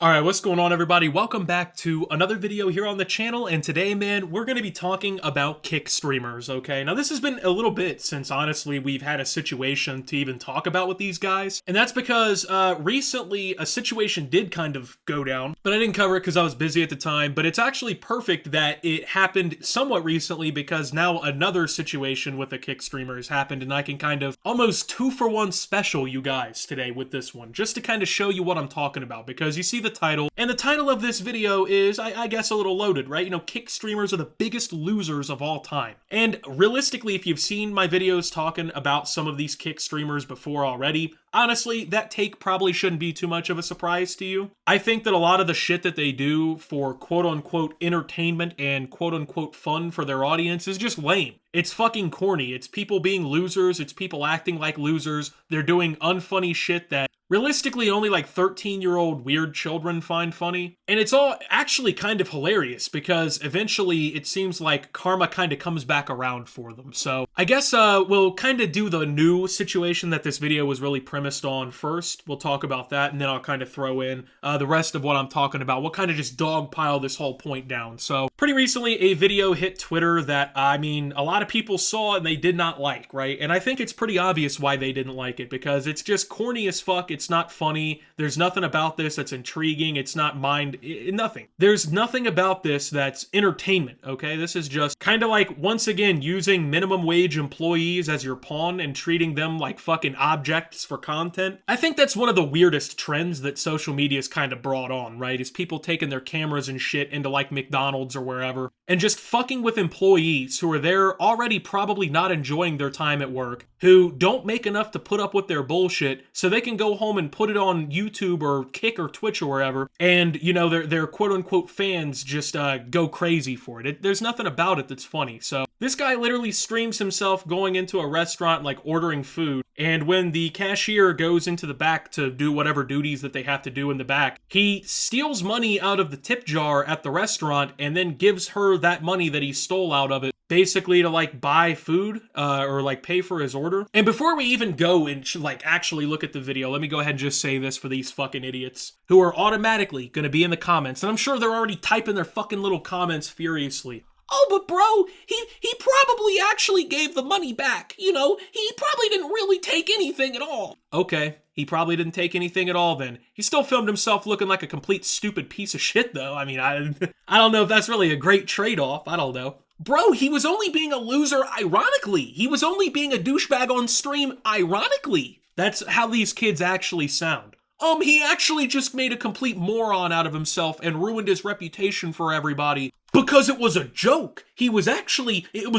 Alright, what's going on everybody? Welcome back to another video here on the channel, and today, man, we're going to be talking about kick streamers, okay? Now, this has been a little bit since, honestly, we've had a situation to even talk about with these guys, and that's because, recently, a situation did kind of go down, but I didn't cover it because I was busy at the time, but it's actually perfect that it happened somewhat recently because now another situation with a kick streamer has happened, and I can kind of almost 2-for-1 special you guys today with this one, just to kind of show you what I'm talking about, because you see the title, and the title of this video is, I guess, a little loaded, right? You know, kick streamers are the biggest losers of all time. And realistically, if you've seen my videos talking about some of these kick streamers before already, honestly, that take probably shouldn't be too much of a surprise to you. I think that a lot of the shit that they do for quote-unquote entertainment and quote-unquote fun for their audience is just lame. It's fucking corny. It's people being losers. It's people acting like losers. They're doing unfunny shit that realistically only like 13-year-old weird children find funny. And it's all actually kind of hilarious because eventually it seems like karma kind of comes back around for them. So I guess we'll kind of do the new situation that this video was really premised on first. We'll talk about that, and then I'll kind of throw in the rest of what I'm talking about. We'll kind of just dogpile this whole point down. So pretty recently a video hit Twitter that, I mean, a lot of people saw and they did not like, right? And I think it's pretty obvious why they didn't like it, because it's just corny as fuck. It's not funny. There's nothing about this that's intriguing. It's not nothing. There's nothing about this that's entertainment, okay? This is just kind of like, once again, using minimum wage employees as your pawn and treating them like fucking objects for content. I think that's one of the weirdest trends that social media's kind of brought on, right? Is people taking their cameras and shit into like McDonald's or wherever and just fucking with employees who are there already probably not enjoying their time at work, who don't make enough to put up with their bullshit so they can go home and put it on YouTube or Kick or Twitch or wherever, and, you know, their quote-unquote fans just go crazy for it. There's nothing about it that's funny. So this guy literally streams himself going into a restaurant, like ordering food, and when the cashier goes into the back to do whatever duties that they have to do in the back, he steals money out of the tip jar at the restaurant and then gives her that money that he stole out of it, basically to like buy food or like pay for his order. And before we even go and like actually look at the video, let me go ahead and just say this for these fucking idiots who are automatically gonna be in the comments, and I'm sure they're already typing their fucking little comments furiously. Oh, but bro, he probably actually gave the money back. You know, he probably didn't really take anything at all. Okay, he probably didn't take anything at all then. He still filmed himself looking like a complete stupid piece of shit though. I mean, I don't know if that's really a great trade-off. I don't know. Bro, he was only being a loser ironically. He was only being a douchebag on stream ironically. That's how these kids actually sound. He actually just made a complete moron out of himself and ruined his reputation for everybody because it was a joke. It was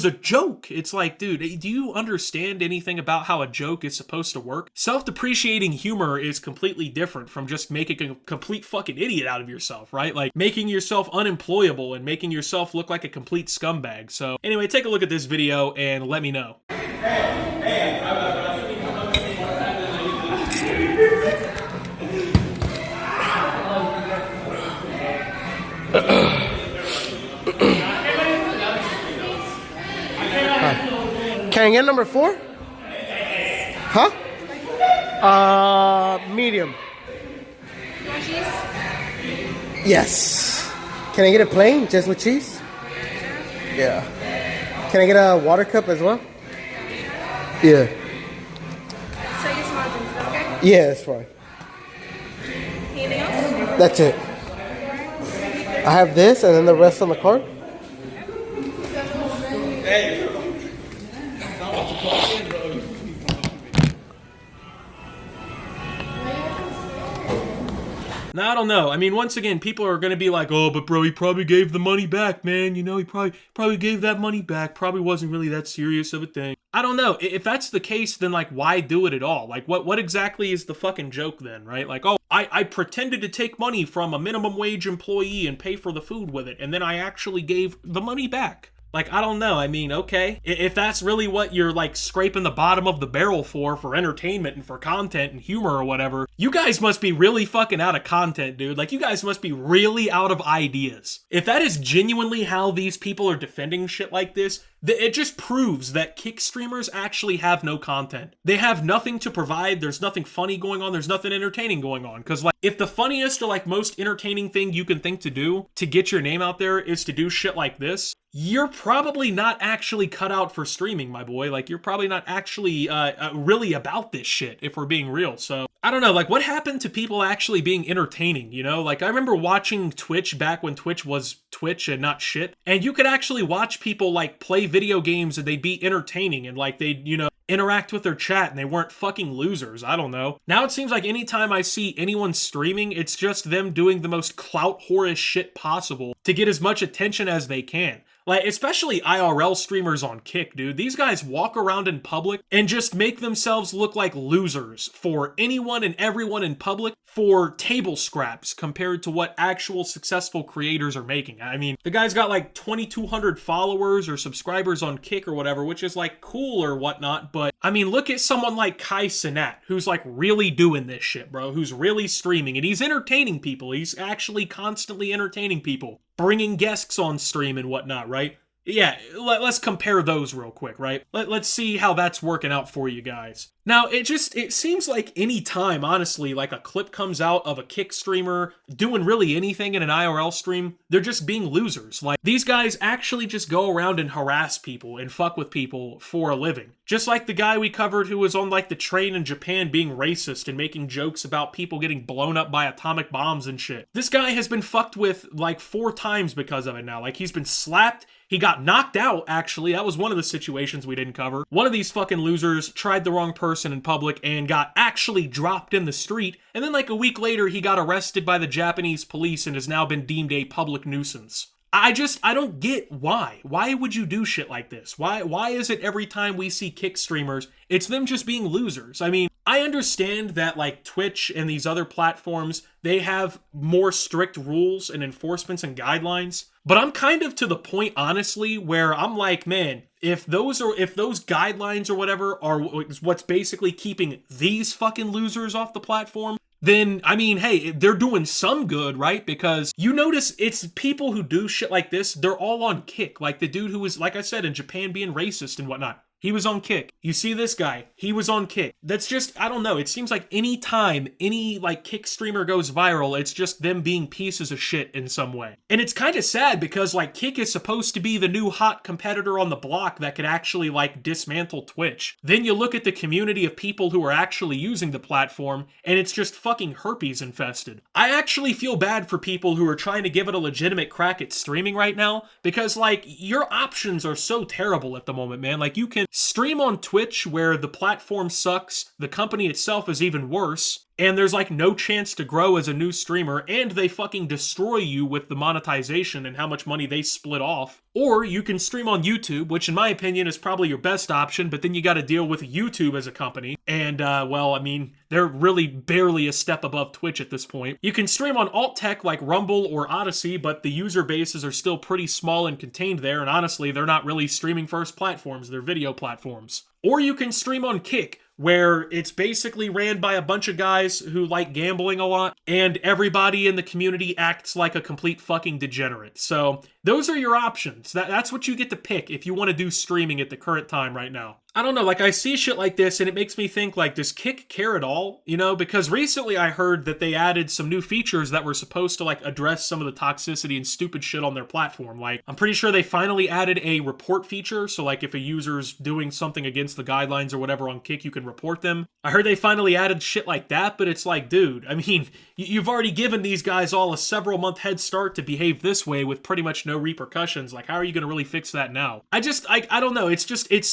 a joke. It's like, dude, do you understand anything about how a joke is supposed to work? Self-depreciating humor is completely different from just making a complete fucking idiot out of yourself, right? Like making yourself unemployable and making yourself look like a complete scumbag. So anyway, take a look at this video and let me know. Can I get number 4? Huh? Medium. Yes. Can I get a plain just with cheese? Yeah. Can I get a water cup as well? Yeah. So you small drinks, is that okay? Yeah, that's fine. Anything else? That's it. I have this and then the rest on the card. Now, I don't know. I mean, once again, people are going to be like, oh, but bro, he probably gave the money back, man. You know, he probably gave that money back. Probably wasn't really that serious of a thing. I don't know. If that's the case, then, like, why do it at all? Like, what exactly is the fucking joke then, right? Like, oh, I pretended to take money from a minimum wage employee and pay for the food with it, and then I actually gave the money back. Like, I don't know. I mean, okay. If that's really what you're like scraping the bottom of the barrel for entertainment and for content and humor or whatever, you guys must be really fucking out of content, dude. Like, you guys must be really out of ideas. If that is genuinely how these people are defending shit like this, it just proves that kick streamers actually have no content. They have nothing to provide. There's nothing funny going on. There's nothing entertaining going on. Because, like, if the funniest or, like, most entertaining thing you can think to do to get your name out there is to do shit like this, you're probably not actually cut out for streaming, my boy. Like, you're probably not actually really about this shit, if we're being real. So, I don't know, like, what happened to people actually being entertaining, you know? Like, I remember watching Twitch back when Twitch was Twitch and not shit, and you could actually watch people, like, play video games and they'd be entertaining, and, like, they'd, you know, interact with their chat and they weren't fucking losers. I don't know. Now it seems like anytime I see anyone streaming, it's just them doing the most clout whorish shit possible to get as much attention as they can. Like, especially IRL streamers on Kick, dude. These guys walk around in public and just make themselves look like losers for anyone and everyone in public for table scraps compared to what actual successful creators are making. I mean, the guy's got like 2,200 followers or subscribers on Kick or whatever, which is like cool or whatnot, but I mean, look at someone like Kai Cenat, who's like really doing this shit, bro, who's really streaming, and he's entertaining people. He's actually constantly entertaining people, bringing guests on stream and whatnot, right? Yeah, let's compare those real quick, right? Let's see how that's working out for you guys. Now, it seems like any time, honestly, like a clip comes out of a Kick streamer doing really anything in an IRL stream, they're just being losers. Like, these guys actually just go around and harass people and fuck with people for a living. Just like the guy we covered who was on, like, the train in Japan being racist and making jokes about people getting blown up by atomic bombs and shit. This guy has been fucked with, like, 4 times because of it now. Like, he's been slapped. He got knocked out, actually. That was one of the situations we didn't cover. One of these fucking losers tried the wrong person in public and got actually dropped in the street, and then like a week later he got arrested by the Japanese police and has now been deemed a public nuisance. I don't get why. Why would you do shit like this? Why is it every time we see Kick streamers, it's them just being losers? I mean, I understand that like Twitch and these other platforms, they have more strict rules and enforcements and guidelines, but I'm kind of to the point, honestly, where I'm like, man, if those guidelines or whatever are what's basically keeping these fucking losers off the platform, then, I mean, hey, they're doing some good, right? Because you notice it's people who do shit like this, they're all on Kick. Like the dude who was, like I said, in Japan being racist and whatnot. He was on Kick. You see this guy, he was on Kick. That's just, I don't know, it seems like any time any like Kick streamer goes viral, it's just them being pieces of shit in some way. And it's kind of sad because like Kick is supposed to be the new hot competitor on the block that could actually like dismantle Twitch. Then you look at the community of people who are actually using the platform and it's just fucking herpes infested. I actually feel bad for people who are trying to give it a legitimate crack at streaming right now because like your options are so terrible at the moment, man. Like you can stream on Twitch where the platform sucks, the company itself is even worse, and there's like no chance to grow as a new streamer, and they fucking destroy you with the monetization and how much money they split off. Or you can stream on YouTube, which in my opinion is probably your best option, but then you gotta deal with YouTube as a company, and well, I mean, they're really barely a step above Twitch at this point. You can stream on alt tech like Rumble or Odyssey, but the user bases are still pretty small and contained there, and honestly, they're not really streaming first platforms, they're video platforms. Or you can stream on Kick, where it's basically ran by a bunch of guys who like gambling a lot, and everybody in the community acts like a complete fucking degenerate. So those are your options. That's what you get to pick if you want to do streaming at the current time right now. I don't know, like I see shit like this and it makes me think like, does Kick care at all? You know, because recently I heard that they added some new features that were supposed to like address some of the toxicity and stupid shit on their platform. Like, I'm pretty sure they finally added a report feature, so like if a user's doing something against the guidelines or whatever on Kick, you can report them. I heard they finally added shit like that, but it's like, dude, I mean, you've already given these guys all a several month head start to behave this way with pretty much no repercussions. Like, how are you gonna really fix that now? I don't know, it's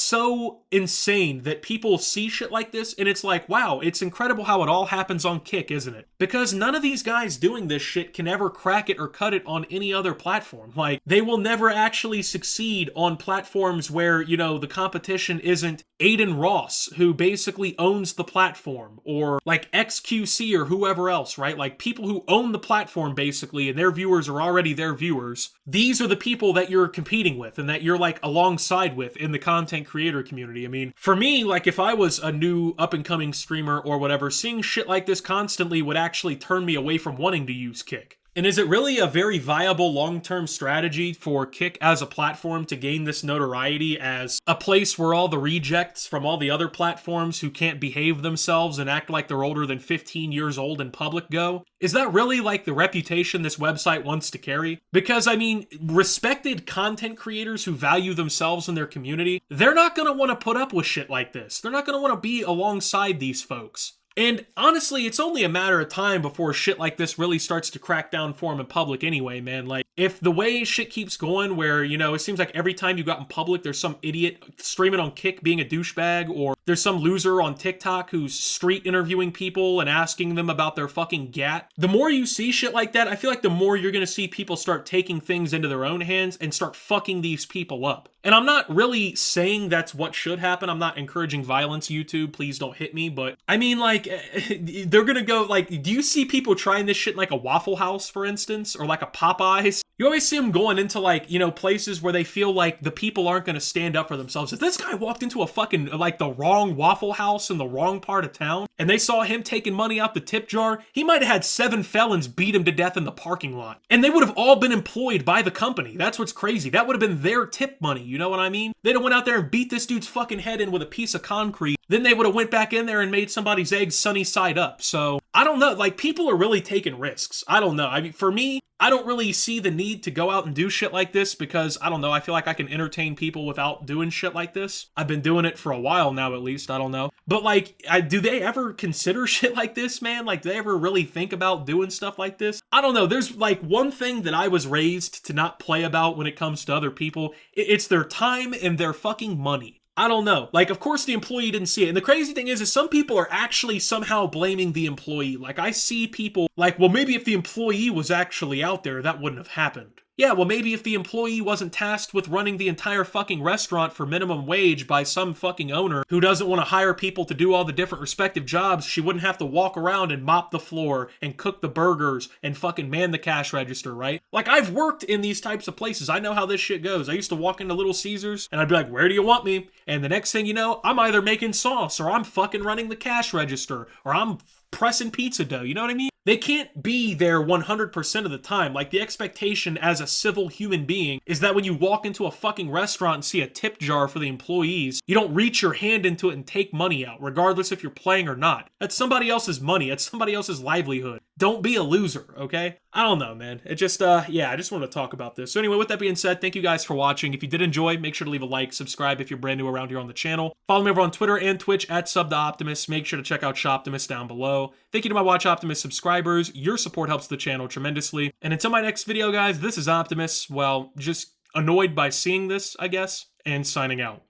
insane that people see shit like this and it's like, wow, it's incredible how it all happens on Kick, isn't it? Because none of these guys doing this shit can ever crack it or cut it on any other platform. Like, they will never actually succeed on platforms where, you know, the competition isn't Aiden Ross, who basically owns the platform, or like XQC or whoever else, right? Like, people who own the platform basically, and their viewers are already their viewers. These are the people that you're competing with and that you're like alongside with in the content creator community. I mean, for me, like, if I was a new up-and-coming streamer or whatever, seeing shit like this constantly would actually turn me away from wanting to use Kick. And is it really a very viable long-term strategy for Kick as a platform to gain this notoriety as a place where all the rejects from all the other platforms who can't behave themselves and act like they're older than 15 years old in public go? Is that really like the reputation this website wants to carry? Because, I mean, respected content creators who value themselves and their community, they're not going to want to put up with shit like this. They're not going to want to be alongside these folks. And honestly, it's only a matter of time before shit like this really starts to crack down for him in public anyway, man. Like, if the way shit keeps going where, you know, it seems like every time you got in public, there's some idiot streaming on Kick being a douchebag, or there's some loser on TikTok who's street interviewing people and asking them about their fucking gat. The more you see shit like that, I feel like the more you're gonna see people start taking things into their own hands and start fucking these people up. And I'm not really saying that's what should happen. I'm not encouraging violence, YouTube. Please don't hit me. But I mean, like, they're gonna go, like, do you see people trying this shit in like a Waffle House, for instance, or like a Popeyes? You always see them going into, like, you know, places where they feel like the people aren't gonna stand up for themselves. If this guy walked into a fucking, like, the wrong Waffle House in the wrong part of town, and they saw him taking money out the tip jar, he might have had 7 felons beat him to death in the parking lot. And they would have all been employed by the company. That's what's crazy. That would have been their tip money, you know what I mean? They'd have went out there and beat this dude's fucking head in with a piece of concrete. Then they would have went back in there and made somebody's eggs sunny side up. So, I don't know. Like, people are really taking risks. I don't know. I mean, for me, I don't really see the need to go out and do shit like this because, I don't know, I feel like I can entertain people without doing shit like this. I've been doing it for a while now, at least. I don't know. But, like, do they ever consider shit like this, man? Like, do they ever really think about doing stuff like this? I don't know. There's, like, one thing that I was raised to not play about when it comes to other people. It's their time and their fucking money. I don't know. Like, of course the employee didn't see it. And the crazy thing is some people are actually somehow blaming the employee. Like, I see people like, well, maybe if the employee was actually out there, that wouldn't have happened. Yeah, well, maybe if the employee wasn't tasked with running the entire fucking restaurant for minimum wage by some fucking owner who doesn't want to hire people to do all the different respective jobs, she wouldn't have to walk around and mop the floor and cook the burgers and fucking man the cash register, right? Like, I've worked in these types of places. I know how this shit goes. I used to walk into Little Caesars and I'd be like, where do you want me? And the next thing you know, I'm either making sauce or I'm fucking running the cash register or I'm pressing pizza dough, you know what I mean? They can't be there 100% of the time. Like, the expectation as a civil human being is that when you walk into a fucking restaurant and see a tip jar for the employees, you don't reach your hand into it and take money out, regardless if you're playing or not. That's somebody else's money. That's somebody else's livelihood. Don't be a loser, okay? I don't know, man. It just, yeah, I just want to talk about this. So anyway, with that being said, thank you guys for watching. If you did enjoy, make sure to leave a like, subscribe if you're brand new around here on the channel. Follow me over on Twitter and Twitch at @SubTheOptimus. Make sure to check out Shoptimus down below. Thank you to my Watch Optimus subscribers. Your support helps the channel tremendously. And until my next video, guys, this is Optimus. Well, just annoyed by seeing this, I guess, and signing out.